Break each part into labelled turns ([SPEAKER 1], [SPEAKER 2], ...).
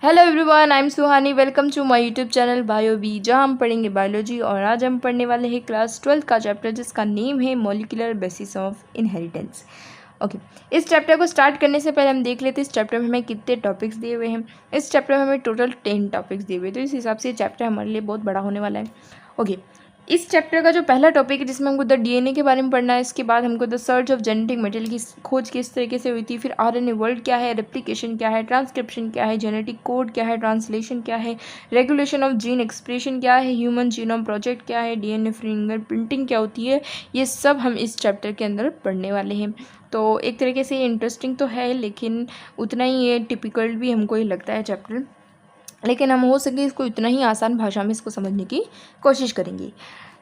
[SPEAKER 1] Hello everyone, I am Suhani. Welcome to my YouTube channel bio B, जहाँ हम पढ़ेंगे biology. और आज हम पढ़ने वाले हैं क्लास 12 का चैप्टर जिसका नेम है molecular basis of inheritance. Okay, इस चैप्टर को स्टार्ट करने से पहले हम देख लेते हैं इस चैप्टर में हमें कितने टॉपिक्स दिए हुए हैं। इस चैप्टर में हमें टोटल 10 टॉपिक्स दिए हुए हैं, तो इस हिसाब से ये चैप्टर हमारे लिए बहुत बड़ा होने वाला है। ओके, इस चैप्टर का जो पहला टॉपिक है जिसमें हमको द डीएनए के बारे में पढ़ना है, इसके बाद हमको the search of genetic material की खोज किस तरीके से हुई थी, फिर आरएनए वर्ल्ड क्या है, रेप्लिकेशन क्या है, ट्रांसक्रिप्शन क्या है, जेनेटिक कोड क्या है, ट्रांसलेशन क्या है, रेगुलेशन ऑफ जीन एक्सप्रेशन क्या है, ह्यूमन जीनोम प्रोजेक्ट क्या है, डीएनए फिंगर प्रिंटिंग क्या होती है, ये सब हम इस चैप्टर के अंदर पढ़ने वाले हैं। तो एक तरीके से ये इंटरेस्टिंग तो है, लेकिन उतना ही ये टिपिकल भी हमको ये लगता है चैप्टर, लेकिन हम हो सके इसको इतना ही आसान भाषा में इसको समझने की कोशिश करेंगे।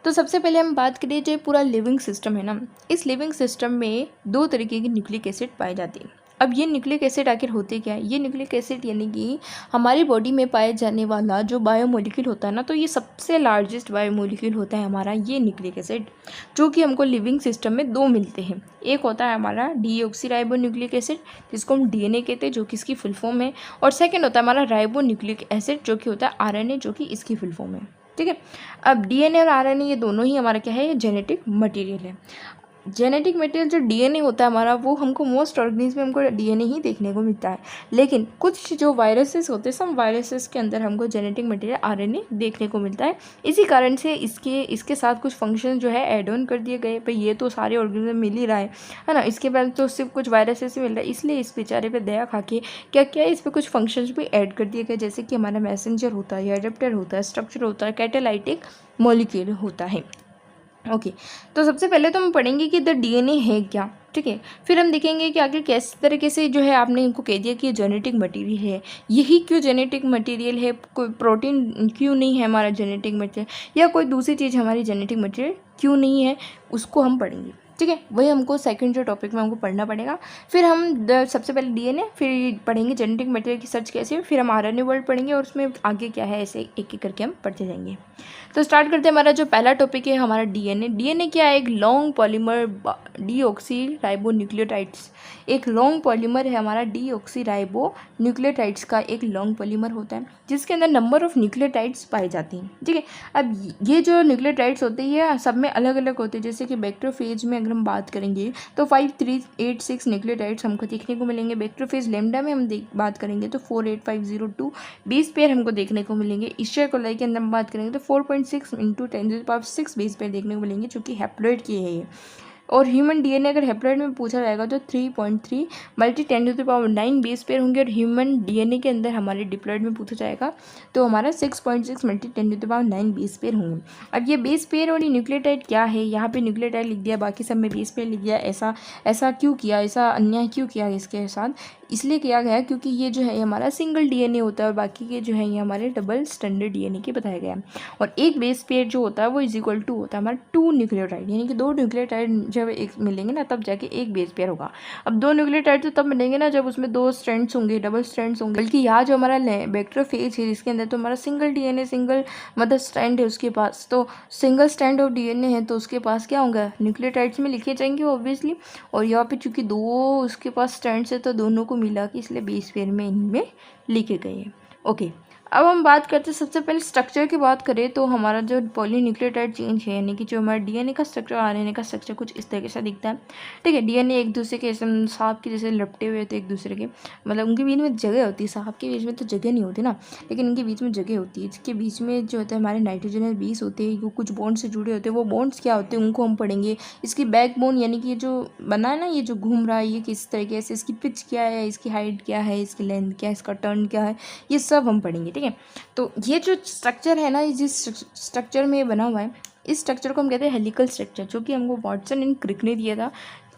[SPEAKER 1] तो सबसे पहले हम बात करें जो पूरा लिविंग सिस्टम है ना, इस लिविंग सिस्टम में दो तरीके की न्यूक्लिक एसिड पाए जाते हैं। अब ये न्यूक्लिक एसिड आखिर होते क्या है? ये न्यूक्लिक एसिड यानी कि हमारी बॉडी में पाए जाने वाला जो बायोमोलिक्यूल होता है ना, तो ये सबसे लार्जेस्ट बायोमोलिक्यूल होता है हमारा ये न्यूक्लिक एसिड, जो कि हमको लिविंग सिस्टम में दो मिलते हैं। एक होता है हमारा डीऑक्सी न्यूक्लिक एसिड, जिसको हम डीएनए कहते हैं, जो कि इसकी फुल फॉर्म है। और सेकेंड होता है हमारा राइबो न्यूक्लिक एसिड, जो कि होता है आरएनए, जो कि इसकी फुल फॉर्म है। ठीक है, अब डीएनए और आरएनए ये दोनों ही हमारा क्या है, ये जेनेटिक मटेरियल है। जेनेटिक मटेरियल जो डीएनए होता है हमारा, वो हमको मोस्ट ऑर्गेनिज्म में हमको डीएनए ही देखने को मिलता है, लेकिन कुछ जो वायरसेस होते हैं, सब वायरसेस के अंदर हमको जेनेटिक मटेरियल आरएनए देखने को मिलता है। इसी कारण से इसके साथ कुछ फंक्शन जो है ऐड ऑन कर दिए गए। भाई ये तो सारे ऑर्गेनिज्म मिल ही रहा है ना, इसके बाद तो सिर्फ कुछ वायरसेस ही मिल रहा है, इसलिए इस बेचारे पे दया खा के क्या क्या इस पर कुछ फंक्शंस भी ऐड कर दिए गए, जैसे कि हमारा मैसेंजर होता है, एडेप्टर होता है, स्ट्रक्चर होता है, कैटालाइटिक मॉलिक्यूल होता है। ओके, तो सबसे पहले तो हम पढ़ेंगे कि द डीएनए है क्या। ठीक है, फिर हम देखेंगे कि आगे किस तरीके से जो है आपने इनको कह दिया कि जेनेटिक मटेरियल है, यही क्यों जेनेटिक मटेरियल है, कोई प्रोटीन क्यों नहीं है हमारा जेनेटिक मटेरियल, या कोई दूसरी चीज़ हमारी जेनेटिक मटेरियल क्यों नहीं है, उसको हम पढ़ेंगे। ठीक है, वही हमको सेकंड जो टॉपिक में हमको पढ़ना पड़ेगा। फिर हम सबसे पहले डीएनए, फिर पढ़ेंगे जेनेटिक मटेरियल की सर्च कैसे, फिर हम आरएनए वर्ल्ड पढ़ेंगे, और उसमें आगे क्या है ऐसे एक एक करके हम पढ़ते जाएंगे। तो स्टार्ट करते हैं। हमारा जो पहला टॉपिक है हमारा डीएनए। डीएनए क्या है? एक long polymer deoxy ribo nucleotides, एक लॉन्ग पॉलीमर है हमारा डीऑक्सी राइबो न्यूक्लियोटाइड्स का एक लॉन्ग पॉलीमर होता है, जिसके अंदर नंबर ऑफ न्यूक्लियोटाइड्स पाए जाते हैं। ठीक है, अब ये जो न्यूक्लियोटाइड्स होते हैं ये सब में अलग अलग होते हैं। जैसे कि बैक्टीरियोफेज में अगर हम बात करेंगे तो 5386 न्यूक्लियोटाइड्स हमको देखने को मिलेंगे। बैक्टीरियोफेज लैम्डा में हम बात करेंगे तो 48502 बेस पेयर हमको देखने को मिलेंगे। ईस्टर कोलाई के अंदर हम बात करेंगे तो 4.6 इंटू 10⁶ बेस पेयर देखने को मिलेंगे, जो कि हैप्लॉइड की है ये। और ह्यूमन डीएनए अगर हैप्लॉइड में पूछा जाएगा तो 3.3 मल्टी 10⁹ बेस पेयर होंगे। और ह्यूमन डीएनए के अंदर हमारे डिप्लॉइड में पूछा जाएगा तो हमारा 6.6 मल्टी 10⁹ बेस पेयर होंगे। अब ये बेस पेयर और ये न्यूक्लियोटाइड क्या है, यहाँ पे न्यूक्लियोटाइड लिख दिया, बाकी सब में बेस पेयर लिख दिया। ऐसा क्यों किया, ऐसा अन्याय क्यों किया इसके साथ? इसलिए किया गया क्योंकि ये जो है हमारा सिंगल डीएनए होता है, और बाकी के जो है ये हमारे डबल स्टैंडर्ड डीएनए के बताया गया है। और एक बेस पेयर जो होता है वो इज इक्वल टू होता है हमारा 2 न्यूक्लियोटाइड, यानी कि 2 न्यूक्लियोटाइड जब एक मिलेंगे ना तब जाके एक बेस पेयर होगा। अब 2 न्यूक्लियोटाइड तो तब मिलेंगे ना जब उसमें 2 स्ट्रैंड्स होंगे, डबल स्ट्रैंड्स होंगे। बल्कि यहाँ जो हमारा बैक्टीरियोफेज है जिसके अंदर तो हमारा single DNA, single mother strand है उसके पास, तो सिंगल स्ट्रैंड ऑफ डीएनए है तो उसके पास क्या होगा, न्यूक्लियोटाइड्स में लिखे जाएंगे ऑब्वियसली। और यहाँ पे चूंकि 2 उसके पास स्ट्रैंड्स है तो दोनों को मिला के इसलिए बेस पेयर में इनमें लिखे गए हैं। ओके, अब हम बात करते हैं सबसे पहले स्ट्रक्चर की बात करें तो हमारा जो पॉलीन्यूक्लियोटाइड चेंज है, यानी कि जो हमारा डीएनए का स्ट्रक्चर, आरएनए का स्ट्रक्चर कुछ इस तरीके से दिखता है। ठीक है, डीएनए एक दूसरे के सांप के जैसे लपटे हुए थे एक दूसरे के, मतलब उनके बीच में जगह होती है। सांप के बीच में तो जगह नहीं होती ना, लेकिन इनके बीच में जगह होती है। इसके बीच में जो होता है हमारे नाइट्रोजनस बेस होते हैं, वो कुछ बॉन्ड से जुड़े होते हैं। वो बॉन्ड्स क्या होते हैं उनको हम पढ़ेंगे। इसकी बैकबोन यानी कि ये जो बना है ना, ये जो घूम रहा है, ये किस तरीके से, इसकी पिच क्या है, इसकी हाइट क्या है, इसकी लेंथ क्या है, इसका टर्न क्या है, ये सब हम पढ़ेंगे। ठीक है, तो ये जो स्ट्रक्चर है ना, जिस स्ट्रक्चर में ये बना हुआ है, इस स्ट्रक्चर को हम कहते हैं हेलिकल स्ट्रक्चर, जो कि हमको वाटसन एंड क्रिक ने दिया था।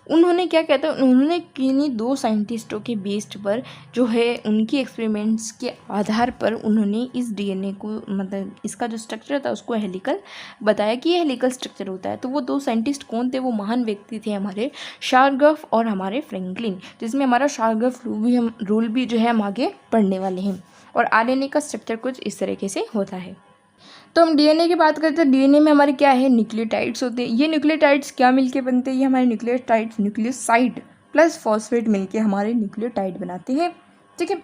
[SPEAKER 1] उन्होंने क्या कहता है, उन्होंने किन्हीं 2 साइंटिस्टों के बेस्ड पर जो है उनकी एक्सपेरिमेंट्स के आधार पर उन्होंने इस डीएनए को, मतलब इसका जो स्ट्रक्चर था उसको हेलिकल बताया कि ये हेलिकल स्ट्रक्चर होता है। तो वो 2 साइंटिस्ट कौन थे? वो महान व्यक्ति थे हमारे शार्गफ और हमारे फ्रैंकलिन, जिसमें हमारा शार्गफ रूल भी जो है हम आगे पढ़ने वाले हैं। और आरएनए का स्ट्रक्चर कुछ इस तरीके से होता है। तो हम डीएनए की बात करते हैं। डीएनए में हमारे क्या है, न्यूक्लियोटाइड्स होते हैं। ये न्यूक्लियोटाइड्स क्या मिलके बनते हैं? ये हमारे न्यूक्लियोटाइड्स न्यूक्लियोसाइड प्लस फॉस्फेट मिलके हमारे न्यूक्लियोटाइड बनाते हैं। ठीक है,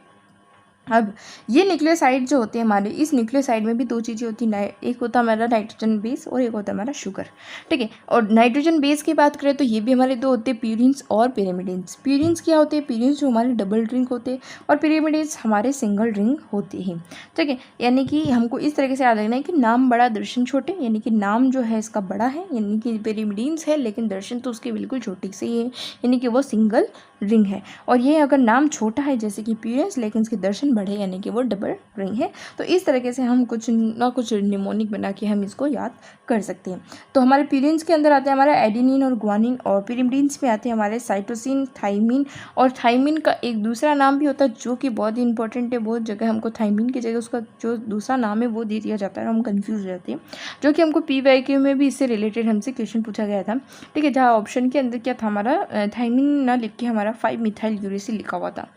[SPEAKER 1] अब ये न्यूक्लियोसाइड जो होते हैं हमारे, इस न्यूक्लियोसाइड में भी दो चीज़ें होती हैं, एक होता है हमारा नाइट्रोजन बेस और एक होता है हमारा शुगर, ठीक है। और नाइट्रोजन बेस की बात करें तो ये भी हमारे दो होते हैं, प्यूरिन्स और पिरिमिडिन्स। प्यूरिन्स क्या होते हैं? प्यूरिन्स जो हमारे डबल रिंग होते हैं और पिरिमिडिन्स हमारे सिंगल रिंग होते हैं, ठीक है। यानी कि हमको इस तरीके से याद रखना है कि नाम बड़ा दर्शन छोटे, यानी कि नाम जो है इसका बड़ा है, यानी कि पिरिमिडिन्स है, लेकिन दर्शन तो उसके बिल्कुल छोटी से ही है, यानी कि वो सिंगल रिंग है। और ये अगर नाम छोटा है जैसे कि प्यूरिन्स, लेकिन इसके दर्शन बड़े यानी कि वो डबल रिंग है। तो इस तरीके से हम कुछ ना कुछ निमोनिक बना के हम इसको याद कर सकते हैं। तो हमारे प्यूरिन्स के अंदर आते हैं हमारा एडेनिन और ग्वानिन, और पिरिमिडिन्स में आते हैं हमारे साइटोसिन, थाइमिन। और थाइमिन का एक दूसरा नाम भी होता है जो कि बहुत ही इंपॉर्टेंट है, बहुत जगह हमको थाइमिन की जगह उसका जो दूसरा नाम है वो दे दिया जाता है और हम कंफ्यूज हो जाते हैं, जो कि हमको PYQ में भी इससे रिलेटेड हमसे क्वेश्चन पूछा गया था, ठीक है। जहाँ ऑप्शन के अंदर क्या था हमारा थाइमिन ना लिख के हमारा 5-मिथाइल यूरेसिल लिखा हुआ था,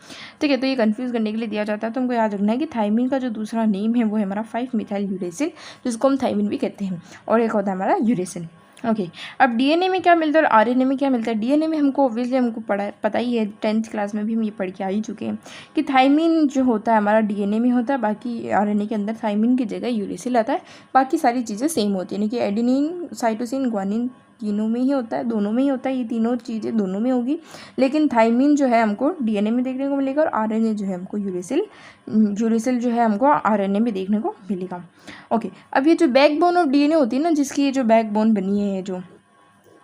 [SPEAKER 1] ठीक है। तो ये कंफ्यूज करने के लिए दिया जाता है। तो हमको याद रखना है कि थाइमिन का जो दूसरा नेम है वो है हमारा 5-मिथाइल यूरेसिल, जिसको हम थाइमिन भी कहते हैं, और एक होता है हमारा यूरेसिल, ओके। अब DNA में क्या मिलता है और RNA में क्या मिलता है? DNA में हमको ऑब्वियसली हमको पता ही है, 10th क्लास में भी हम ये पढ़ के आ ही चुके हैं कि थाइमिन जो होता है हमारा DNA में होता है, बाकी RNA के अंदर थाइमिन की जगह यूरेसिल आता है, बाकी सारी चीज़ें सेम होती है, यानी कि एडेनिन, साइटोसिन, ग्वानिन तीनों में ही होता है, दोनों में ही होता है, ये तीनों चीज़ें दोनों में होगी, लेकिन थाइमिन जो है हमको DNA में देखने को मिलेगा और RNA जो है हमको यूरेसिल जो है हमको RNA में देखने को मिलेगा, ओके। अब ये जो बैकबोन ऑफ DNA होती है ना, जिसकी ये जो बैकबोन बनी है, जो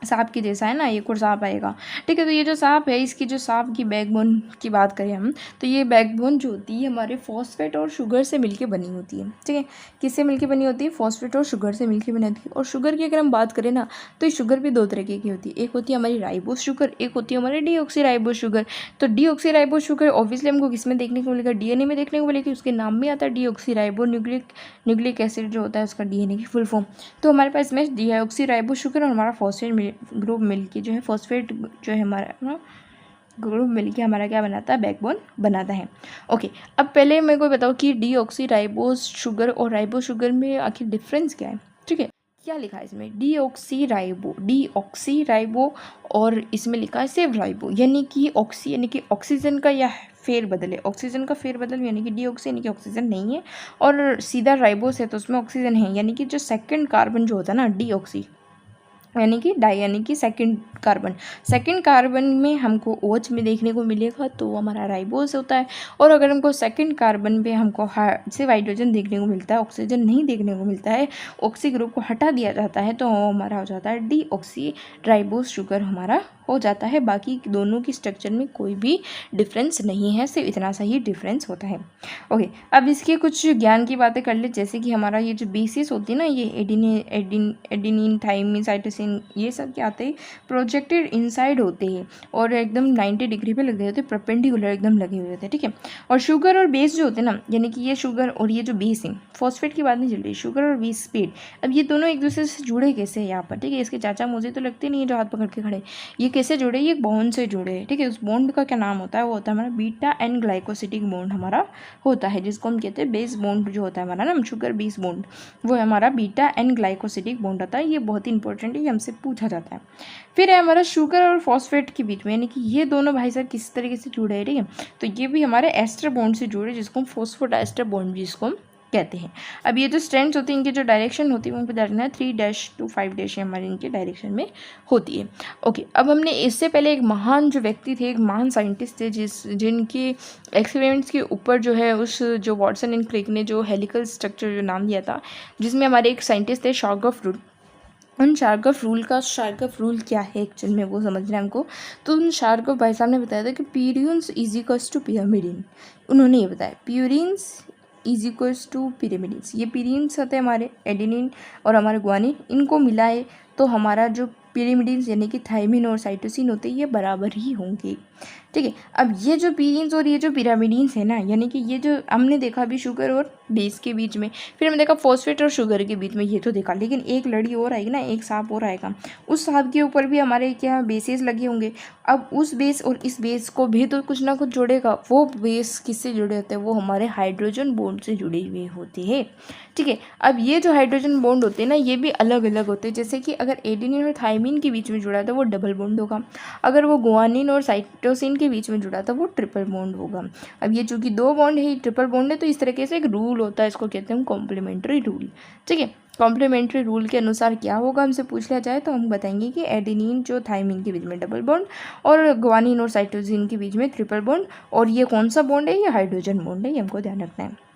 [SPEAKER 1] सांप के जैसा है ना, एक और सांप आएगा, ठीक है। तो ये जो सांप है, इसकी जो सांप की बैकबोन की बात करें हम, तो ये बैकबोन जो होती है हमारे फॉस्फेट और शुगर से मिलके बनी होती है, ठीक है। किससे मिलके बनी होती है? फॉस्फेट और शुगर से मिलके बनी होती है। और शुगर की अगर हम बात करें ना, तो ये शुगर भी दो तरीके की होती है, एक होती है हमारी राइबोस शुगर, एक होती है हमारी डीऑक्सीराइबोस शुगर। तो डीऑक्सीराइबोस शुगर ऑब्वियसली हमको किस में देखने को मिलेगा? DNA में देखने को मिलेगी, उसके नाम में आता है डीऑक्सीराइबो न्यूक्लिक एसिड जो होता है उसका DNA की फुल फॉर्म। तो हमारे पास में डीऑक्सीराइबोस शुगर और हमारा फॉस्फेट ग्रुप मिलके जो है, फॉस्फेट जो है हमारा ग्रुप मिलके हमारा क्या बनाता है? बैकबोन बनाता है, ओके। अब पहले मेरे को बताओ कि डीऑक्सीराइबोस शुगर और राइबोस शुगर में आखिर डिफरेंस क्या है, ठीक है। क्या लिखा है इसमें? डीऑक्सीराइबो और इसमें लिखा है सिर्फ राइबो, यानी कि यानी कि ऑक्सीजन का या फेर बदल है, ऑक्सीजन का फेर बदल, यानी कि डीऑक्सी यानी कि ऑक्सीजन नहीं है, और सीधा राइबोस है तो उसमें ऑक्सीजन है, यानी कि जो सेकंड कार्बन जो होता है ना, डीऑक्सी यानी कि डाई, यानी कि सेकंड कार्बन में हमको OH में देखने को मिलेगा तो वो हमारा राइबोस होता है। और अगर हमको सेकंड कार्बन पे हमको सिर्फ हाइड्रोजन देखने को मिलता है, ऑक्सीजन नहीं देखने को मिलता है, ऑक्सी ग्रुप को हटा दिया जाता है, तो हमारा हो जाता है डीऑक्सीराइबोस शुगर हमारा हो जाता है। बाकी दोनों की स्ट्रक्चर में कोई भी डिफरेंस नहीं है, सिर्फ इतना सा ही डिफरेंस होता है, ओके। अब इसके कुछ ज्ञान की बातें कर ले, जैसे कि हमारा ये जो बेसिस होती है ना, ये एडेनिन, थाइमिन, साइटोसिन, ये सब क्या आते हैं? प्रोजेक्टेड इनसाइड होते हैं और एकदम 90 डिग्री पे लगे होते हैं, परपेंडिकुलर एकदम लगे हुए होते हैं, ठीक है। और शुगर और बेस जो होते हैं ना, यानी कि ये शुगर और ये जो बेस है, फॉस्फेट की बात नहीं चल रही, शुगर और बेस स्पीड, अब ये दोनों एक दूसरे से जुड़े कैसे हैं यहाँ पर, ठीक है। इसके चाचा मुझे तो लगते नहीं है जो हाथ पकड़ के खड़े, ये कैसे जुड़े? ये बॉन्ड से जुड़े हैं, ठीक है। उस बॉन्ड का क्या नाम होता है? वो होता है हमारा बीटा एन ग्लाइकोसिटिक बॉन्ड हमारा होता है, जिसको हम कहते हैं बेस बॉन्ड जो होता है हमारा ना, शुगर बेस बॉन्ड, वो है हमारा बीटा एन ग्लाइकोसिटिक बॉन्ड होता है। ये बहुत ही इंपॉर्टेंट है, ये हमसे पूछा जाता है। फिर है हमारा शुगर और फॉस्फेट के बीच में, यानी कि ये दोनों भाई साहब किस तरीके से जुड़े हैं, ठीक है। तो ये भी हमारे एस्टर बॉन्ड से जुड़े, जिसको हम फॉस्फोडाइस्टर बॉन्ड जिसको हम कहते हैं। अब ये जो स्ट्रैंड्स होती हैं, इनकी जो डायरेक्शन होती है वो बताना है 3 to 5 हमारे इनके डायरेक्शन में होती है, ओके। अब हमने इससे पहले एक महान जो व्यक्ति थे, एक महान साइंटिस्ट थे, जिनके एक्सपेरिमेंट्स के ऊपर जो है उस जो वाटसन एंड क्रिक ने जो हेलिकल स्ट्रक्चर जो नाम दिया था, जिसमें हमारे एक साइंटिस्ट थे शार्गफ रूल। उन शार्गफ रूल क्या है एक्चुअल में वो समझना है हमको। तो उन शार्गफ भाई साहब ने बताया था कि purines is equals to pyrimidine. उन्होंने ये बताया purines is equals to pyrimidines. ये पिरीन्स होते हैं हमारे एडेनिन और हमारे ग्वानिन, इनको मिलाए तो हमारा जो पिरिमिडिन्स यानी कि थाइमिन और साइटोसिन होते हैं ये बराबर ही होंगे, ठीक है। अब ये जो पिरीन्स और ये जो पिरामिडिन्स है ना, यानी कि ये जो हमने देखा अभी शुगर और बेस के बीच में, फिर हमने देखा फॉस्फेट और शुगर के बीच में, ये तो देखा, लेकिन एक लड़ी और आएगी ना, एक सांप और आएगा, उस सांप के ऊपर भी हमारे क्या बेसेस लगे होंगे। अब उस बेस और इस बेस को भी तो कुछ ना कुछ जुड़ेगा। वो बेस किससे जुड़े होते हैं? वो हमारे हाइड्रोजन बॉन्ड से जुड़े हुए होते हैं, ठीक है। अब ये जो हाइड्रोजन बॉन्ड होते हैं ना, ये भी अलग अलग होते हैं। जैसे कि अगर एडेनिन और थाइमिन के बीच में जुड़ा है तो वो डबल बॉन्ड होगा, अगर वो गुआनिन और साइटोसिन के बीच में जुड़ा था वो ट्रिपल बॉन्ड होगा। अब ये चूँकि 2 बॉन्ड है, ये ट्रिपल बॉन्ड है, तो इस तरीके से एक रूल होता है, इसको कहते हैं हम कॉम्प्लीमेंट्री रूल। ठीक है, कॉम्प्लीमेंट्री रूल के अनुसार क्या होगा हमसे पूछ लिया जाए तो हम बताएंगे कि एडेनिन जो थाइमिन के बीच में डबल बॉन्ड और ग्वानिन और साइटोसिन के बीच में ट्रिपल बॉन्ड, और ये कौन सा बॉन्ड है, ये हाइड्रोजन बॉन्ड है, ये हमको ध्यान रखना है।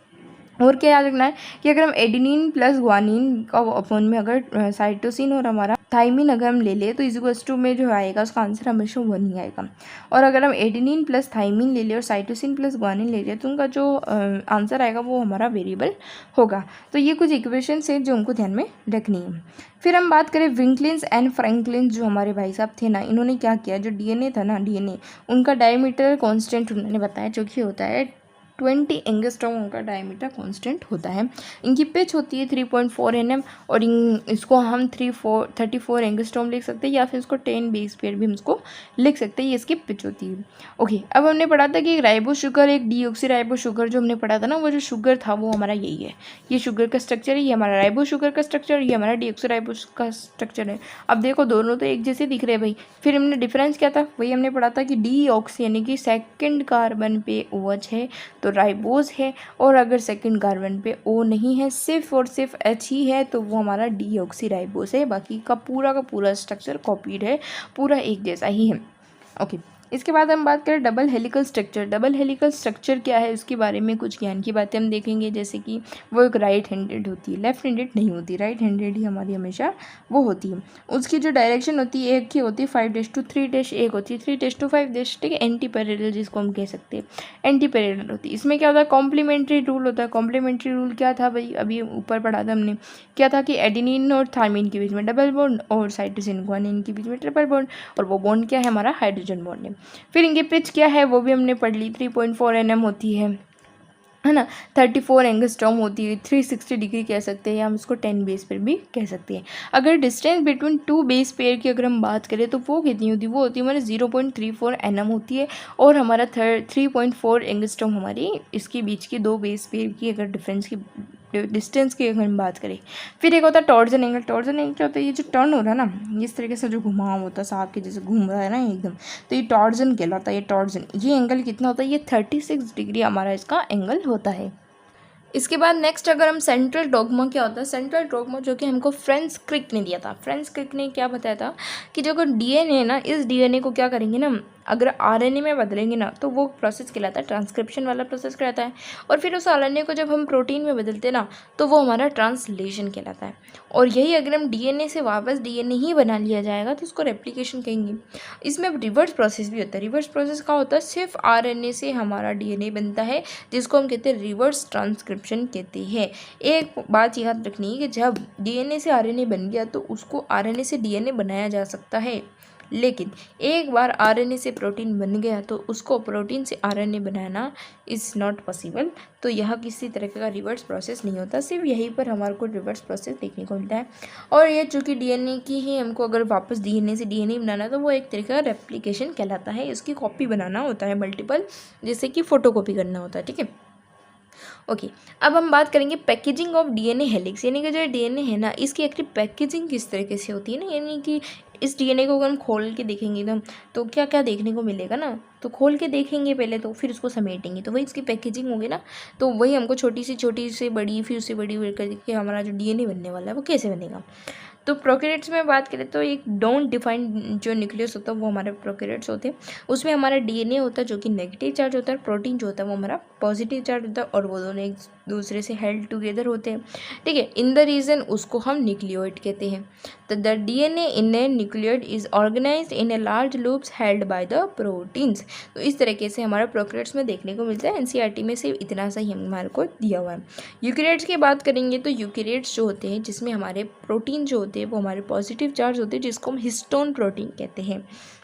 [SPEAKER 1] और क्या याद रखना है कि अगर हम एडेनिन प्लस ग्वानिन का अपॉन में अगर साइटोसिन और हमारा थाइमिन अगर हम ले ले तो इज टू में जो आएगा उसका आंसर हमेशा 1 ही आएगा। और अगर हम एडेनिन प्लस थाइमिन ले ले और साइटोसिन प्लस ग्वानिन ले ले तो उनका जो आंसर आएगा वो हमारा वेरिएबल होगा। तो ये कुछ इक्वेशंस है जो हमको ध्यान में रखनी है। फिर हम बात करें विंकलिन्स एंड फ्रैंकलिन्स, जो हमारे भाई साहब थे ना, इन्होंने क्या किया, जो डीएनए था ना, डीएनए उनका डायमीटर कांस्टेंट उन्होंने बताया जो कि होता है 20 एंगस्ट्रॉम, उनका डायमीटर कांस्टेंट होता है। इनकी पिच होती है 3.4 nm और इसको हम 34 एंगस्ट्रॉम लिख सकते हैं या फिर इसको 10 बेस पेयर भी हम इसको लिख सकते हैं, ये इसकी पिच होती है। ओके, अब हमने पढ़ा था कि एक राइबो शुगर, एक डीऑक्सी राइबो शुगर जो हमने पढ़ा था ना, वो जो शुगर था वो हमारा यही है, ये शुगर का स्ट्रक्चर है, ये हमारा राइबो शुगर का स्ट्रक्चर, ये हमारा डीऑक्सी राइबो का स्ट्रक्चर है। अब देखो दोनों तो एक जैसे दिख रहे हैं भाई। फिर हमने डिफरेंस क्या था, वही हमने पढ़ा था कि डीऑक्सी यानी कि सेकंड कार्बन पे OH है तो राइबोज है, और अगर सेकंड कार्बन पे O नहीं है, सिर्फ और सिर्फ H ही है, तो वो हमारा डीऑक्सी राइबोज है। बाकी का पूरा स्ट्रक्चर कॉपीड है, पूरा एक जैसा ही है। ओके, इसके बाद हम बात करें double helical structure. Double helical structure क्या है, उसके बारे में कुछ ज्ञान की बातें हम देखेंगे, जैसे कि वो एक राइट हैंडेड होती है, लेफ्ट हैंडेड नहीं होती, राइट हैंडेड ही हमारी हमेशा वो होती है। उसकी जो डायरेक्शन होती है एक ही होती है, 5:3 एक होती है 3:5, ठीक है, एंटी पैरेलल जिसको हम कह सकते हैं, एंटी पैरेलल होती है। इसमें क्या होता है, कॉम्प्लीमेंट्री रूल होता है। कॉम्प्लीमेंट्री रूल क्या था भाई, अभी ऊपर पढ़ा था हमने, क्या था कि एडेनिन और थाइमिन के बीच में डबल बॉन्ड और साइटोसिन ग्वानिन के बीच में ट्रिपल बॉन्ड, और वो बॉन्ड क्या है, हमारा हाइड्रोजन बॉन्ड है। फिर इनकी पिच क्या है वो भी हमने पढ़ ली, 3.4 nm होती है ना, 34 एंगस्ट्रॉम होती है, 360 डिग्री कह सकते हैं, या हम इसको 10 बेस पेयर भी कह सकते हैं। अगर डिस्टेंस बिटवीन 2 बेस पेयर की अगर हम बात करें तो वो कितनी होती है, वो होती है हमारे 0.34 nm होती है, और हमारा 3.4 एंगस्ट्रॉम हमारी इसके बीच की 2 बेस पेयर की अगर डिफरेंस की डिस्टेंस की अगर हम बात करें। फिर एक होता है टॉर्जन एंगल। टॉर्जन एंगल क्या होता है, ये जो टर्न हो रहा है ना, इस तरीके से जो घुमाव होता है सांप के जैसे घूम रहा है ना एकदम, तो ये टॉर्जन कहलाता है। ये टॉर्जन, ये एंगल कितना होता है, ये 36 डिग्री हमारा इसका एंगल होता है। इसके बाद नेक्स्ट अगर हम सेंट्रल डॉगमा क्या होता है, सेंट्रल डॉगमा जो कि हमको फ्रेंच क्रिक ने दिया था। फ्रेंच क्रिक ने क्या बताया था कि जो डीएनए है ना, इस डीएनए को क्या करेंगे ना, अगर आरएनए में बदलेंगे ना तो वो प्रोसेस कहलाता है ट्रांसक्रिप्शन वाला प्रोसेस कहलाता है, और फिर उस आरएनए को जब हम प्रोटीन में बदलते हैं ना तो वो हमारा ट्रांसलेशन कहलाता है। और यही अगर हम डीएनए से वापस डीएनए ही बना लिया जाएगा तो उसको रेप्लिकेशन कहेंगे। इसमें रिवर्स प्रोसेस भी होता है। रिवर्स प्रोसेस का होता है, सिर्फ आरएनए से हमारा डीएनए बनता है, जिसको हम कहते हैं रिवर्स ट्रांसक्रिप्शन कहते हैं। एक बात याद रखनी है कि जब डीएनए से आरएनए बन गया तो उसको आरएनए से डीएनए बनाया जा सकता है, लेकिन एक बार आरएनए से प्रोटीन बन गया तो उसको प्रोटीन से RNA banana is not possible. तो यह किसी तरह का रिवर्स प्रोसेस नहीं होता, सिर्फ यहीं पर हमारे को रिवर्स प्रोसेस देखने को मिलता है। और ये चूँकि डीएनए की ही हमको अगर वापस डीएनए से डीएनए बनाना है तो वो एक तरीके का रेप्लिकेशन कहलाता है। इसकी कॉपी बनाना होता है मल्टीपल, जैसे कि फ़ोटोकॉपी करना होता है, ठीक है। ओके, अब हम बात करेंगे पैकेजिंग ऑफ डीएनए हेलिक्स, यानी कि जो डीएनए है ना इसकी एक्चुअली पैकेजिंग किस तरीके से होती है ना, यानी कि इस डीएनए को अगर हम खोल के देखेंगे एकदम तो क्या क्या देखने को मिलेगा ना, तो खोल के देखेंगे पहले, तो फिर उसको समेटेंगे, तो वही इसकी पैकेजिंग होगी ना। तो वही हमको छोटी से बड़ी, फिर उससे बड़ी करके हमारा जो डीएनए बनने वाला है वो कैसे बनेगा। तो प्रोकैरियोट्स में बात करें तो एक डोंट डिफाइंड जो न्यूक्लियस होता है वो हमारे प्रोकैरियोट्स होते हैं। उसमें हमारा डीएनए होता है जो कि नेगेटिव चार्ज होता है, प्रोटीन जो होता है वो हमारा पॉजिटिव चार्ज होता है, और वो दोनों एक दूसरे से हेल्ड टुगेदर होते हैं, ठीक है। इन द रीजन उसको हम न्यूक्लियोइड कहते हैं। तो the DNA in a nucleoid is organised in a large loops held by the proteins. तो इस तरीके से हमारे प्रोकैरियोट्स में देखने को मिलता है। एनसीईआरटी में सिर्फ इतना सा ही हमारे को दिया हुआ है। यूकैरियोट्स की बात करेंगे तो यूकैरियोट्स जो होते हैं जिसमें हमारे प्रोटीन जो होते हैं वो हमारे पॉजिटिव चार्ज होते हैं, जिसको हम हिस्टोन प्रोटीन कहते हैं,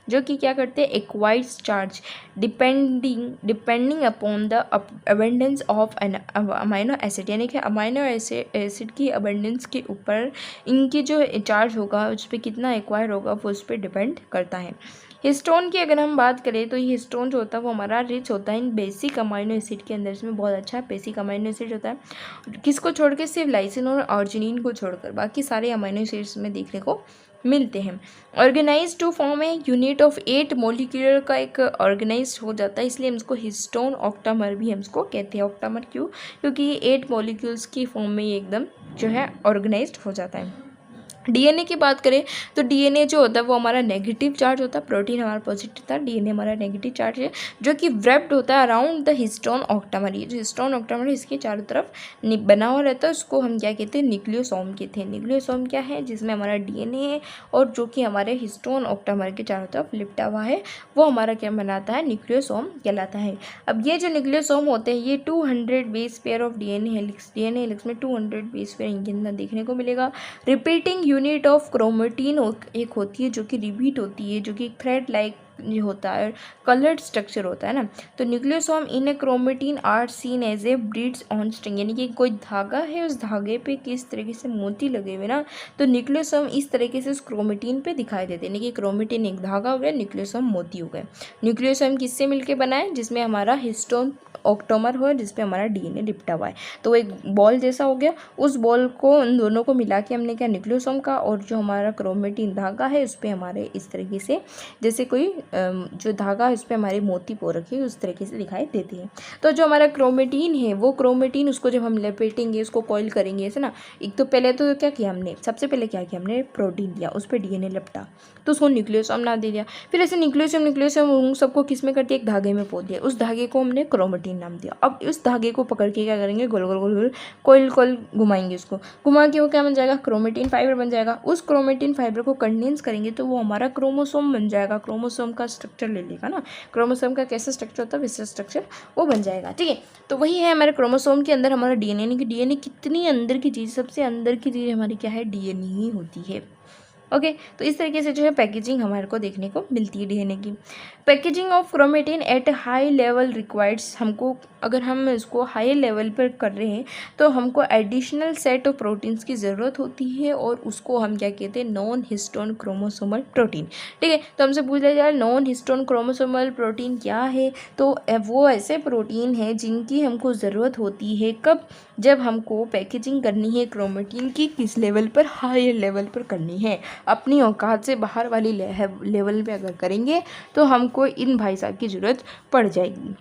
[SPEAKER 1] जो कि क्या करते हैं, acquires charge depending upon the abundance of an amino acid, यानी कि अमाइनो एसिड की अबेंडेंस के ऊपर इनकी जो चार्ज होगा उस पर कितना एक्वायर होगा वो उस पर डिपेंड करता है। हिस्टोन की अगर हम बात करें तो ये हिस्टोन जो होता है वो हमारा रिच होता है इन बेसिक अमाइनो एसिड के अंदर, इसमें बहुत अच्छा बेसिक अमाइनो एसिड होता है, किसको छोड़ के, सिर्फ लाइसिन और आर्जिनिन को छोड़कर बाकी सारे अमाइनो एसिड्स में देखने को मिलते हैं। Organise to form a unit of 8 molecular का एक ऑर्गेनाइज हो जाता है, इसलिए हम इसको हिस्टोन ऑक्टामर भी हम इसको कहते हैं। ऑक्टामर क्यों? क्योंकि ये 8 मॉलिक्यूल्स की फॉर्म में ये एकदम जो है ऑर्गेनाइज्ड हो जाता है। डीएनए की बात करें तो डीएनए जो होता है वो हमारा नेगेटिव चार्ज होता है, प्रोटीन हमारा पॉजिटिव था, डीएनए हमारा नेगेटिव चार्ज है, जो कि व्रैप्ड होता है अराउंड द हिस्टोन ऑक्टामर। ये जो हिस्टोन ऑक्टामर है इसके चारों तरफ बना हुआ रहता है, उसको हम क्या कहते हैं? न्यूक्लियोसोम कहते हैं। न्यूक्लियोसोम क्या है? जिसमें हमारा डीएनए है और जो कि हमारे हिस्टोन ऑक्टामर के चारों तरफ लिपटा हुआ है, वो हमारा क्या बनाता है? न्यूक्लियोसोम कहलाता है। अब ये जो न्यूक्लियोसोम होते हैं ये 200 base pair of DNA helix में 200 बेस पेयर इनके अंदर देखने को मिलेगा। रिपीटिंग यूनिट ऑफ क्रोमेटिन एक होती है जो कि रिपीट होती है, जो कि थ्रेड लाइक होता है, कलर्ड स्ट्रक्चर होता है ना। तो nucleosome in a chromatin are seen as a beads on string, यानी कि कोई धागा है, उस धागे पे किस तरीके से मोती लगे हुए ना, तो न्यूक्लियोसोम इस तरीके से उस क्रोमेटिन पे दिखाई देते हैं। यानी कि क्रोमेटिन एक धागा हो गया, न्यूक्लियोसोम मोती हो गए। न्यूक्लियोसोम किससे मिलकर बना है? जिसमें हमारा हिस्टोन ऑक्टोमर हो, जिसपे हमारा डीएनए लिपटा हुआ है। तो एक बॉल जैसा हो गया, उस बॉल को उन दोनों को मिला के हमने क्या? न्यूक्लियोसोम का, और जो हमारा क्रोमेटिन धागा है उस पर हमारे इस तरीके से जैसे कोई जो धागा है उस पर हमारी मोती पो रखी है उस तरीके से दिखाई देती है। तो जो हमारा क्रोमेटिन है वो क्रोमेटिन उसको जब हम लपेटेंगे, उसको कॉइल करेंगे ऐसे ना, एक तो पहले तो क्या किया हमने? सबसे पहले क्या किया हमने? प्रोटीन दिया, उस पर डीएनए लपटा, तो उसको न्यूक्लियोसोम नाम दे दिया। फिर ऐसे न्यूक्लियोसोम उन सबको किस में कर दिया? एक धागे में पो दिया, उस धागे को हमने क्रोमेटिन नाम दिया। अब उस धागे को पकड़ के क्या करेंगे? गोल गोल गोल गोल कोइल घुमाएंगे, उसको घुमा के वो क्या बन जाएगा? क्रोमेटिन फाइबर बन जाएगा। उस क्रोमेटिन फाइबर को कंडेंस करेंगे तो वो हमारा क्रोमोसोम बन जाएगा। क्रोमोसोम का स्ट्रक्चर ले लेगा ना, क्रोमोसोम का कैसा स्ट्रक्चर होता है वैसा स्ट्रक्चर वो बन जाएगा। ठीक है, तो वही है हमारे क्रोमोसोम के अंदर हमारा डीएनए। यानी कि डीएनए कितनी अंदर की चीज़, सबसे अंदर की चीज़ हमारी क्या है? डीएनए ही होती है। ओके, तो इस तरीके से जो है पैकेजिंग हमारे को देखने को मिलती है डीएनए की। Packaging of chromatin at high level requires, हमको अगर हम इसको हाई लेवल पर कर रहे हैं तो हमको एडिशनल सेट ऑफ प्रोटीन्स की ज़रूरत होती है, और उसको हम क्या कहते हैं? Non histone chromosomal protein. ठीक है, तो हमसे पूछ लिया जाए नॉन हिस्टोन क्रोमोसोमल प्रोटीन क्या है, तो वो ऐसे प्रोटीन है जिनकी हमको ज़रूरत होती है कब? जब हमको पैकेजिंग करनी है क्रोमेटिन की किस लेवल पर? हायर लेवल पर करनी है। अपनी औकात से बाहर वाली लेवल पे अगर करेंगे तो हमको इन भाई साहब की ज़रूरत पड़ जाएगी।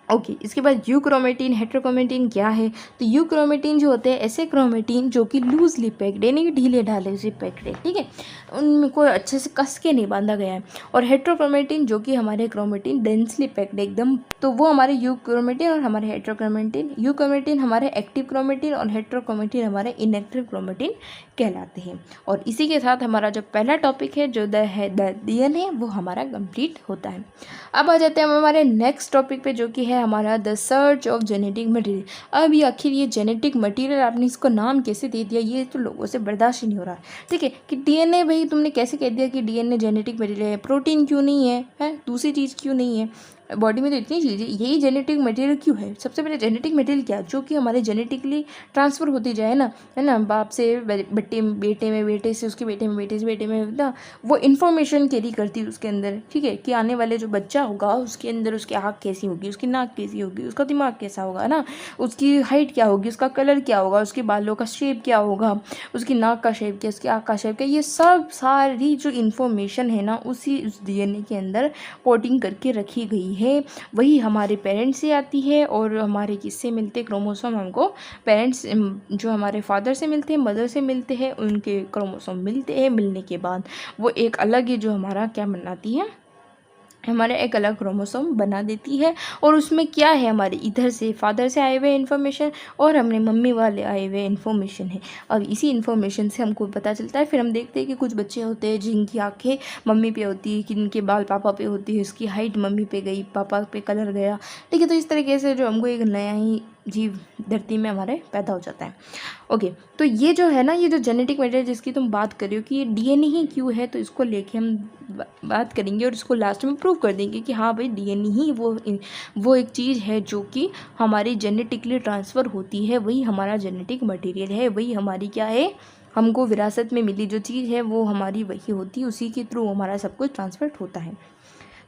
[SPEAKER 1] ओके, इसके बाद यूक्रोमेटिन, हेट्रोक्रोमेटिन क्या है? तो यूक्रोमेटिन जो होते हैं ऐसे क्रोमेटिन जो कि लूजली पैक्ड, यानी कि ढीले ढाले से पैक्ड है। ठीक है, उनको अच्छे से कस के नहीं बांधा गया है। और हेट्रोक्रोमेटिन जो कि हमारे क्रोमेटिन डेंसली पैक्ड एकदम, तो वो हमारे यूक्रोमेटिन और हमारे हेट्रोक्रोमेटिन। यूक्रोमेटिन हमारे एक्टिव क्रोमेटिन और हेट्रोक्रोमेटिन हमारे इनएक्टिव क्रोमेटिन कहलाते हैं। और इसी के साथ हमारा जो पहला टॉपिक है जो डीएनए वो हमारा कंप्लीट होता है। अब आ जाते हैं हम हमारे नेक्स्ट टॉपिक पे जो कि है हमारा the search of genetic material. अब ये आखिर ये जेनेटिक मटेरियल आपने इसको नाम कैसे दे दिया? ये तो लोगों से बर्दाश्त ही नहीं हो रहा। ठीक है, कि डीएनए, भाई तुमने कैसे कह दिया कि डीएनए जेनेटिक मटेरियल है? प्रोटीन क्यों नहीं है? दूसरी चीज़ क्यों नहीं है? बॉडी में तो इतनी चीज़ें, यही जेनेटिक मटेरियल क्यों है? सबसे पहले जेनेटिक मटेरियल क्या? जो कि हमारे जेनेटिकली ट्रांसफ़र होती जाए ना, है ना, बाप से बेटे में, बेटे से उसके बेटे में, बेटे से बेटे में ना, वो इन्फॉर्मेशन कैरी करती है उसके अंदर। ठीक है, कि आने वाले जो बच्चा होगा उसके अंदर उसकी आँख कैसी होगी, उसकी नाक कैसी होगी, उसका दिमाग कैसा होगा ना, उसकी हाइट क्या होगी, उसका कलर क्या होगा, उसके बालों का शेप क्या होगा, उसकी नाक का शेप क्या, उसकी आँख का शेप क्या, ये सब सारी जो इन्फॉर्मेशन है ना उस डीएनए के अंदर कोडिंग करके रखी गई है। वही हमारे पेरेंट्स से आती है, और हमारे किससे मिलते? क्रोमोसोम हमको पेरेंट्स जो हमारे फादर से मिलते हैं, मदर से मिलते हैं, उनके क्रोमोसोम मिलते हैं। मिलने के बाद वो एक अलग ही जो हमारा क्या बनाती है? हमारे एक अलग क्रोमोसोम बना देती है। और उसमें क्या है? हमारे इधर से फादर से आए हुए इन्फॉर्मेशन और हमने मम्मी वाले आए हुए इन्फॉर्मेशन है। अब इसी इन्फॉर्मेशन से हमको पता चलता है। फिर हम देखते हैं कि कुछ बच्चे होते हैं जिनकी आंखें मम्मी पे होती है, जिनके बाल पापा पे होती है, उसकी हाइट मम्मी पे गई, पापा पे कलर गया। ठीक है, तो इस तरीके से जो हमको एक नया ही जीव धरती में हमारे पैदा हो जाता है। ओके, तो ये जो है ना, ये जो जेनेटिक मटेरियल जिसकी तुम बात कर रही हो कि ये डीएनए ही क्यों है, तो इसको लेके हम बात करेंगे और इसको लास्ट में प्रूव कर देंगे कि हाँ भाई डीएनए ही वो एक चीज़ है जो कि हमारी जेनेटिकली ट्रांसफ़र होती है। वही हमारा जेनेटिक मटेरियल है, वही हमारी क्या है, हमको विरासत में मिली जो चीज़ है वो हमारी वही होती है, उसी के थ्रू हमारा सब कुछ ट्रांसफ़र होता है।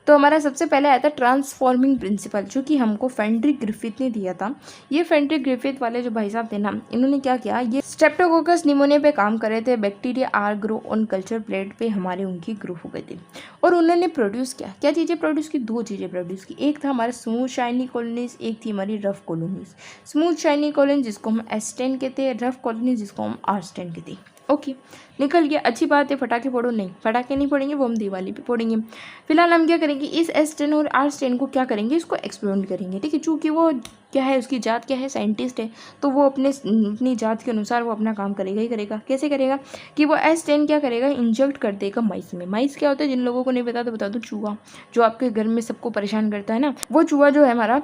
[SPEAKER 1] तो हमारा सबसे पहले आया था ट्रांसफॉर्मिंग प्रिंसिपल, जो कि हमको फ्रेडरिक ग्रिफिथ ने दिया था। ये फ्रेडरिक ग्रिफिथ वाले जो भाई साहब थे ना, इन्होंने क्या किया, ये स्ट्रेप्टोकोकस निमोनिया पे काम कर रहे थे। Bacteria are grow on culture plate पे हमारे उनकी ग्रो हो गई थी, और उन्होंने प्रोड्यूस किया, क्या चीज़ें प्रोड्यूस की, 2 चीज़ें प्रोड्यूस की। एक था हमारा स्मूथ शाइनी कॉलोनीज, एक थी हमारी rough colonies. Smooth shiny colony जिसको हम S10 कहते हैं, रफ कॉलोनी जिसको हम R10 कहते हैं। ओके, निकल गया, अच्छी बात है। पटाखे फोड़ो नहीं, पटाखे नहीं फोड़ेंगे, वो हम दिवाली पे फोड़ेंगे। फिलहाल हम क्या करेंगे, इस S10 और R10 को क्या करेंगे, इसको एक्सपेरिमेंट करेंगे, ठीक है। चूँकि वो क्या है, उसकी जात क्या है, साइंटिस्ट है, तो वो अपनी जात के अनुसार वो अपना काम करेगा ही करेगा। कैसे करेगा कि वो S10 क्या करेगा, इंजेक्ट कर देगा माइस में। माइस क्या होता है, जिन लोगों को नहीं पता तो बता दो, चूहा, जो आपके घर में सबको परेशान करता है ना, वो चूहा जो है हमारा,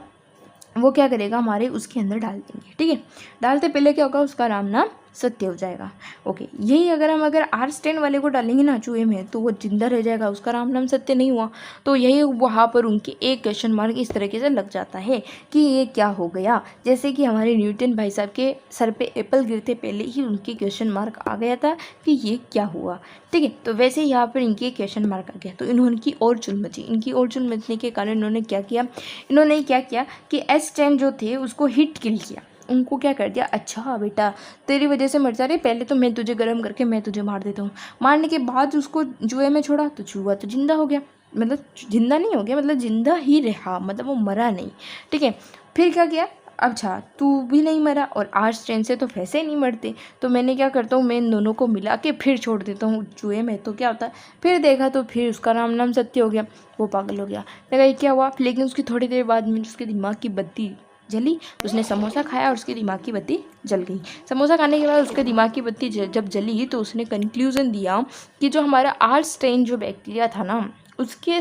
[SPEAKER 1] वो क्या करेगा, हमारे उसके अंदर डाल देंगे, ठीक है। डालते पहले क्या होगा, उसका नाम सत्य हो जाएगा। ओके, यही अगर R10 वाले को डालेंगे ना चूहे में, तो वो जिंदा रह जाएगा, उसका नाम सत्य नहीं हुआ। तो यही वहाँ पर उनके एक क्वेश्चन मार्क इस तरीके से लग जाता है कि ये क्या हो गया। जैसे कि हमारे न्यूटन भाई साहब के सर पे एप्पल गिरते पहले ही उनके क्वेश्चन मार्क आ गया था कि ये क्या हुआ, ठीक है। तो वैसे यहाँ पर इनके क्वेश्चन मार्क आ गया, तो इनकी और चुल मची। इनकी और चुल मचने के कारण इन्होंने क्या किया कि S10 जो थे उसको हिट किल किया, उनको क्या कर दिया, अच्छा बेटा तेरी वजह से मर जा रहे, पहले तो मैं तुझे गर्म करके मैं तुझे मार देता हूँ। मारने के बाद उसको जुए में छोड़ा तो चूहा तो जिंदा हो गया, मतलब जिंदा नहीं हो गया, मतलब जिंदा ही रहा, मतलब वो मरा नहीं, ठीक है। फिर क्या किया, अच्छा तू भी नहीं मरा और R10 से तो वैसे ही नहीं मरते, तो मैंने क्या करता हूँ, मैं इन दोनों को मिला के फिर छोड़ देता हूँ जुए में, तो क्या होता है। फिर देखा तो फिर उसका नाम सत्य हो गया, वो पागल हो गया। देखा ये क्या हुआ, लेकिन उसकी थोड़ी देर बाद में उसके दिमाग की बत्ती जली, उसने समोसा खाया और उसके दिमाग की बत्ती जल गई। समोसा खाने के बाद उसके दिमाग की बत्ती जब जली, तो उसने कंक्लूज़न दिया कि जो हमारा R10 जो बैक्टीरिया था ना, उसके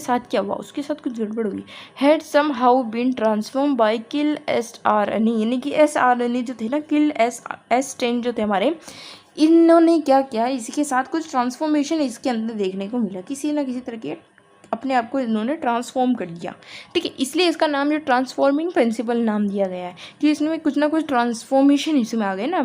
[SPEAKER 1] साथ क्या हुआ, उसके साथ कुछ गड़बड़ हुई। Had somehow been transform by kill sRNA, यानी कि sRNA जो थे ना, किल S10 जो थे हमारे, इन्होंने क्या किया, इसके साथ कुछ ट्रांसफॉर्मेशन इसके अंदर देखने को मिला, किसी ना किसी तरह के अपने आप को इन्होंने ट्रांसफॉर्म कर दिया, ठीक है। इसलिए इसका नाम जो ट्रांसफॉर्मिंग प्रिंसिपल नाम दिया गया है कि इसमें कुछ ना कुछ ट्रांसफॉर्मेशन इसमें आ गए ना।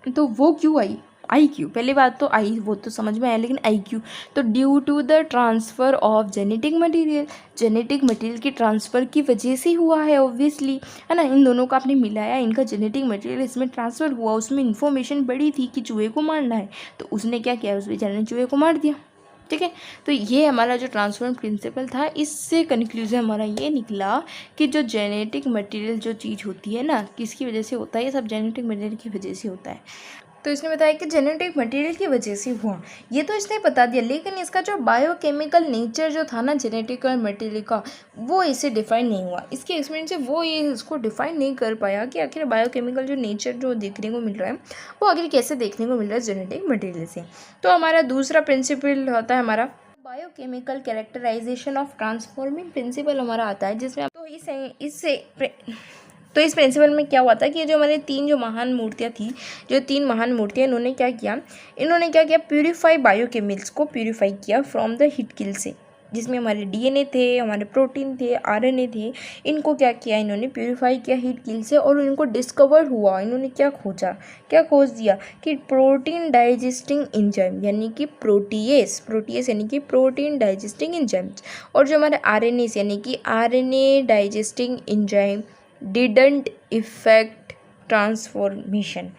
[SPEAKER 1] तो वो क्यों आई क्यू, पहली बात तो आई, वो तो समझ में आया, लेकिन आई क्यू, तो due to the transfer of genetic material की ट्रांसफ़र की वजह से हुआ है, ऑब्वियसली, है ना। इन दोनों का आपने मिलाया, इनका जेनेटिक मटेरियल इसमें ट्रांसफ़र हुआ, उसमें इन्फॉर्मेशन बड़ी थी कि चूहे को मारना है, तो उसने क्या किया, उस बेचारे ने चूहे को मार दिया, ठीक है। तो ये हमारा जो ट्रांसफॉर्म प्रिंसिपल था, इससे कंक्लूजन हमारा ये निकला कि जो जेनेटिक मटेरियल जो चीज़ होती है ना, किसकी वजह से होता है, ये सब जेनेटिक मटेरियल की वजह से होता है। तो इसने बताया कि जेनेटिक मटेरियल की वजह से हुआ, ये तो इसने बता दिया, लेकिन इसका जो बायोकेमिकल नेचर जो था ना जेनेटिक मटेरियल का, वो इसे डिफाइन नहीं हुआ। इसके एक्सपीरियंस से वो ये इसको डिफाइन नहीं कर पाया कि आखिर बायोकेमिकल जो नेचर जो देखने को मिल रहा है, वो आखिर कैसे देखने को मिल रहा है जेनेटिक मटेरियल से। तो हमारा दूसरा प्रिंसिपल होता है हमारा biochemical characterisation of transforming principle हमारा आता है, जिसमें तो इस प्रिंसिपल में क्या हुआ था कि जो हमारे तीन महान मूर्तियाँ इन्होंने क्या किया, प्यूरिफाई बायोकेमिकल्स को प्यूरिफाई किया फ्रॉम द हीट किल से, जिसमें हमारे DNA थे, हमारे प्रोटीन थे, RNA थे, इनको क्या किया, इन्होंने प्यूरिफाई किया हीट किल से, और इनको डिस्कवर हुआ, इन्होंने क्या खोज दिया कि प्रोटीन डाइजेस्टिंग एंजाइम, यानी कि प्रोटीएस यानी कि प्रोटीन डाइजेस्टिंग एंजाइम, और जो हमारे RNA यानी कि RNA digesting enzyme didn't effect transformation,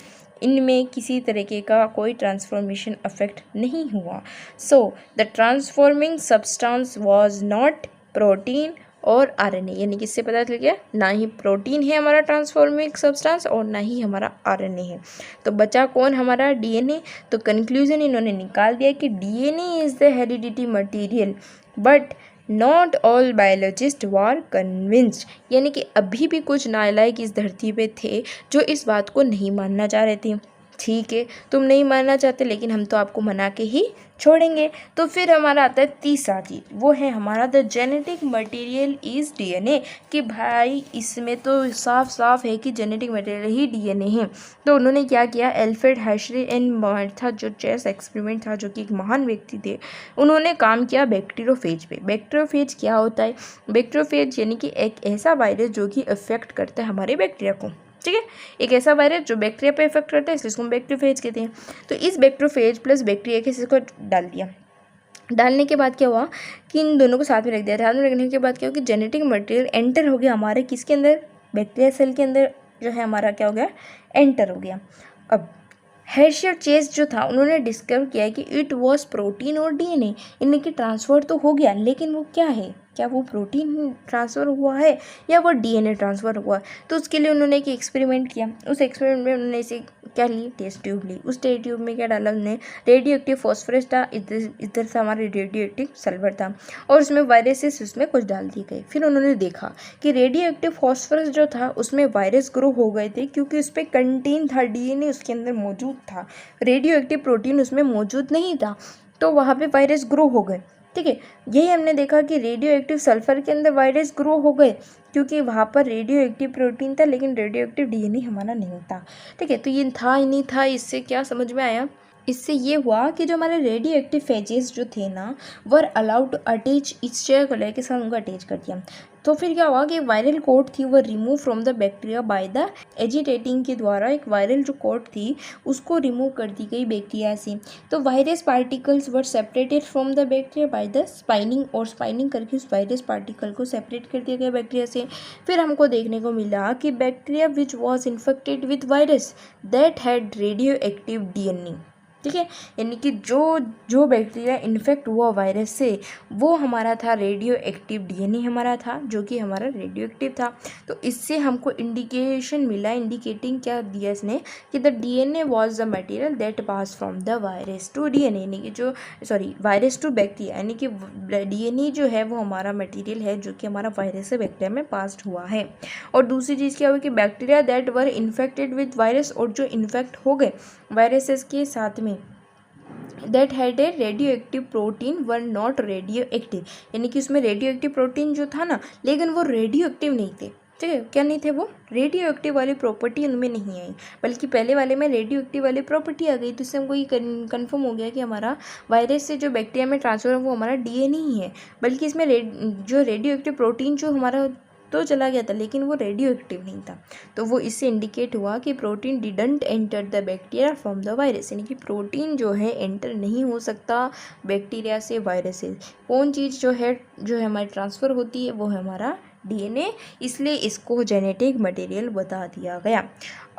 [SPEAKER 1] इनमें किसी तरीके का कोई ट्रांसफॉर्मेशन अफेक्ट नहीं हुआ। So the transforming substance was not protein और RNA, यानी कि इससे पता चल गया ना ही प्रोटीन है हमारा ट्रांसफॉर्मिंग सब्सटेंस और ना ही हमारा RNA है। तो बचा कौन, हमारा DNA। तो कंक्लूजन इन्होंने निकाल दिया कि DNA is the heredity material, but not all biologist were convinced, यानी कि अभी भी कुछ नालायक इस धरती पे थे जो इस बात को नहीं मानना चाह रहे थे। ठीक है, तुम नहीं मानना चाहते, लेकिन हम तो आपको मना के ही छोड़ेंगे। तो फिर हमारा आता है तीसरा चीज़, वो है हमारा the genetic material is DNA, कि भाई इसमें तो साफ साफ है कि जेनेटिक मटेरियल ही DNA है। तो उन्होंने क्या किया, एल्फ्रेड हैशरे एंड मार्था जो चेस एक्सपेरिमेंट था, जो कि एक महान व्यक्ति थे, उन्होंने काम किया बैक्टीरियोफेज पे। बैक्टीरियोफेज क्या होता है, बैक्टीरियोफेज यानी कि एक ऐसा वायरस जो कि अफेक्ट करता है हमारे बैक्टीरिया को, ठीक है, एक ऐसा वायरस जो बैक्टीरिया पे इफेक्ट करता है, इसलिए इसको हम बैक्टीरियोफेज कहते हैं। तो इस बैक्टीरियोफेज प्लस बैक्टीरिया के को डाल दिया, डालने के बाद क्या हुआ कि इन दोनों को साथ में रख दिया। साथ में रखने के बाद क्या हुआ कि जेनेटिक मटेरियल एंटर हो गया हमारे किसके अंदर, बैक्टीरिया सेल के अंदर जो है हमारा क्या हो गया, एंटर हो गया। अब हेर्शे और चेस जो था उन्होंने डिस्कवर किया कि इट वॉज प्रोटीन और डीएनए, इनकी ट्रांसफ़र तो हो गया लेकिन वो क्या है, क्या वो प्रोटीन ट्रांसफ़र हुआ है या वो डीएनए ट्रांसफ़र हुआ। तो उसके लिए उन्होंने एक एक्सपेरिमेंट किया। उस एक्सपेरिमेंट में उन्होंने इसे क्या ली, टेस्ट ट्यूब ली। उस टेस्ट ट्यूब में क्या डाला उन्होंने, रेडियो एक्टिव फॉस्फोरस था, इधर से हमारा रेडियो एक्टिव सल्फर था, और उसमें वायरसेस उसमें कुछ डाल दिए गए। फिर उन्होंने देखा कि रेडियो एक्टिव फॉस्फोरस जो था उसमें वायरस ग्रो हो गए थे क्योंकि उस पर कंटेन था, डीएनए उसके अंदर मौजूद था, रेडियो एक्टिव प्रोटीन उसमें मौजूद नहीं था, तो वहाँ पे वायरस ग्रो हो गए। ठीक है, यही हमने देखा कि रेडियो एक्टिव सल्फर के अंदर वायरस ग्रो हो गए क्योंकि वहाँ पर रेडियो एक्टिव प्रोटीन था लेकिन रेडियो एक्टिव डीएनए हमारा नहीं था। ठीक है, तो ये था ही नहीं था, इससे क्या समझ में आया, इससे ये हुआ कि जो हमारे रेडियो एक्टिव फेजेस जो थे ना वर अलाउड टू अटैच इस चेयर को लेके साथ उनको अटैच कर दिया। तो फिर क्या हुआ कि वायरल कोट थी वो remove from the bacteria by the agitating के द्वारा, एक वायरल जो कोट थी उसको रिमूव कर दी गई बैक्टीरिया से। तो virus particles were separated from the bacteria by the spinning, और स्पाइनिंग करके उस वायरस पार्टिकल को सेपरेट कर दिया गया बैक्टीरिया से। फिर हमको देखने को मिला कि bacteria which was infected with virus that had radio active DNA. ठीक है, यानी कि जो बैक्टीरिया इन्फेक्ट हुआ वायरस से वो हमारा था रेडियो एक्टिव डीएनए हमारा था, जो कि हमारा रेडियो एक्टिव था। तो इससे हमको इंडिकेशन मिला, इंडिकेटिंग क्या दिया इसने कि the DNA was the material that pass from the virus to DNA, यानी कि जो वायरस टू बैक्टीरिया, यानी कि डीएनए जो है वो हमारा मटेरियल है जो कि हमारा वायरस से बैक्टीरिया में पास्ड हुआ है। और दूसरी चीज़ क्या हुई कि bacteria that were infected with virus, और जो इन्फेक्ट हो गए वायरसेस के साथ में, that had a radio active protein were not radio active, यानी कि उसमें रेडियो एक्टिव प्रोटीन जो था ना लेकिन वो रेडियो एक्टिव नहीं थे। ठीक है, क्या नहीं थे वो, रेडियो एक्टिव वाली प्रॉपर्टी उनमें नहीं आई, बल्कि पहले वाले में रेडियो एक्टिव वाली प्रॉपर्टी आ गई। तो इससे हमको ये कन्फर्म हो गया कि हमारा वायरस से जो बैक्टीरिया में ट्रांसफर है वो हमारा डीएनए ही है, बल्कि इसमें जो रेडियो एक्टिव प्रोटीन जो हमारा तो चला गया था लेकिन वो रेडियो एक्टिव नहीं था। तो वो इससे इंडिकेट हुआ कि protein didn't enter the bacteria from the virus, यानी कि प्रोटीन जो है एंटर नहीं हो सकता बैक्टीरिया से वायरस से। कौन चीज़ जो है हमारी ट्रांसफ़र होती है वो है हमारा डीएनए, इसलिए इसको जेनेटिक मटेरियल बता दिया गया।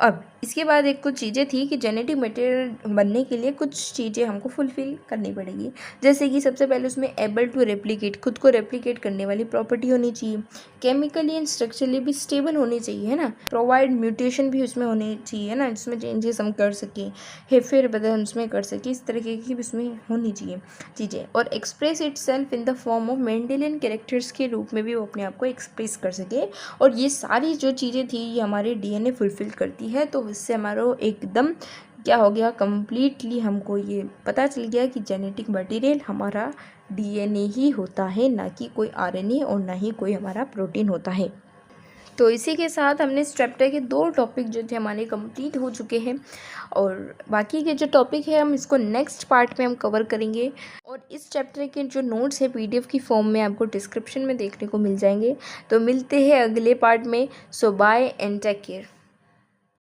[SPEAKER 1] अब इसके बाद एक कुछ चीज़ें थी कि जेनेटिक मटेरियल बनने के लिए कुछ चीज़ें हमको फुलफ़िल करनी पड़ेगी, जैसे कि सबसे पहले उसमें एबल टू रेप्लिकेट, खुद को रेप्लिकेट करने वाली प्रॉपर्टी होनी चाहिए, केमिकली एंड स्ट्रक्चरली भी स्टेबल होनी चाहिए, है ना, प्रोवाइड म्यूटेशन भी उसमें होनी चाहिए ना, जिसमें चेंजेस हम कर सकें, हेरफेर बदल उसमें कर सकें, इस तरीके की भी उसमें होनी चाहिए चीज़ें, और express it self in the form of Mendelian characters के रूप में भी वो अपने आप को एक्सप्रेस कर सके। और ये सारी जो चीज़ें थी ये हमारे डीएनए फुलफ़िल करती है। तो इससे हमारा एकदम क्या हो गया, कम्प्लीटली हमको ये पता चल गया कि जेनेटिक मटेरियल हमारा डीएनए ही होता है, ना कि कोई आरएनए और ना ही कोई हमारा प्रोटीन होता है। तो इसी के साथ हमने इस चैप्टर के 2 टॉपिक जो थे हमारे कंप्लीट हो चुके हैं, और बाकी के जो टॉपिक है हम इसको नेक्स्ट पार्ट में हम कवर करेंगे। और इस चैप्टर के जो नोट्स है पीडीएफ की फॉर्म में आपको डिस्क्रिप्शन में देखने को मिल जाएंगे। तो मिलते हैं अगले पार्ट में। सो बाय एंड टेक केयर।